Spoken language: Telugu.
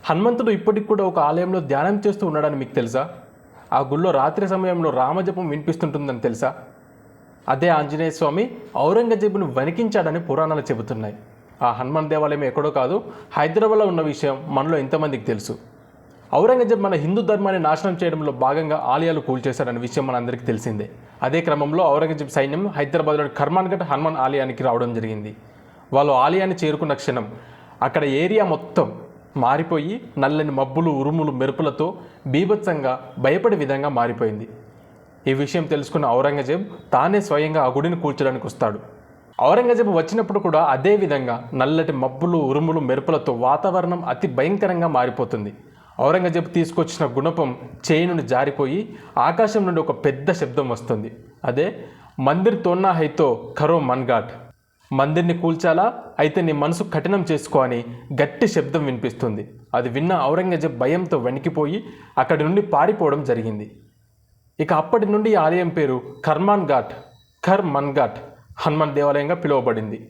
హనుమంతుడు ఇప్పటికి కూడా ఒక ఆలయంలో ధ్యానం చేస్తూ ఉన్నాడని మీకు తెలుసా? ఆ గుళ్ళో రాత్రి సమయంలో రామజపం వినిపిస్తుంటుందని తెలుసా? అదే ఆంజనేయ స్వామి ఔరంగజేబును వణికించాడని పురాణాలు చెబుతున్నాయి. ఆ హనుమాన్ దేవాలయం ఎక్కడో కాదు, హైదరాబాద్లో ఉన్న విషయం మనలో ఎంతమందికి తెలుసు? ఔరంగజేబ్ మన హిందూ ధర్మాన్ని నాశనం చేయడంలో భాగంగా ఆలయాలు కూల్చేశాడన్న విషయం మనందరికీ తెలిసిందే. అదే క్రమంలో ఔరంగజేబ్ సైన్యం హైదరాబాద్లోని కర్మాన్ఘట్ హనుమాన్ ఆలయానికి రావడం జరిగింది. వాళ్ళు ఆలయాన్ని చేరుకున్న క్షణం అక్కడ ఏరియా మొత్తం మారిపోయి నల్లని మబ్బులు, ఉరుములు, మెరుపులతో బీభత్సంగా భయపడే విధంగా మారిపోయింది. ఈ విషయం తెలుసుకున్న ఔరంగజేబ్ తానే స్వయంగా ఆ గుడిని కూల్చడానికి వస్తాడు. ఔరంగజేబు వచ్చినప్పుడు కూడా అదే విధంగా నల్లటి మబ్బులు, ఉరుములు, మెరుపులతో వాతావరణం అతి భయంకరంగా మారిపోతుంది. ఔరంగజేబు తీసుకొచ్చిన గుణపం చేయి నుండి జారిపోయి ఆకాశం నుండి ఒక పెద్ద శబ్దం వస్తుంది. అదే మందిర్ తోన్నా హైతో ఖరో మన్ఘాట్. మందిర్ని కూల్చాలా, అయితే నీ మనసు కఠినం చేసుకో అని గట్టి శబ్దం వినిపిస్తుంది. అది విన్న ఔరంగజేబ్ భయంతో వణికిపోయి అక్కడి నుండి పారిపోవడం జరిగింది. ఇక అప్పటి నుండి ఈ ఆలయం పేరు ఖర్ మన్ఘాట్ హనుమాన్ దేవాలయంగా పిలువబడింది.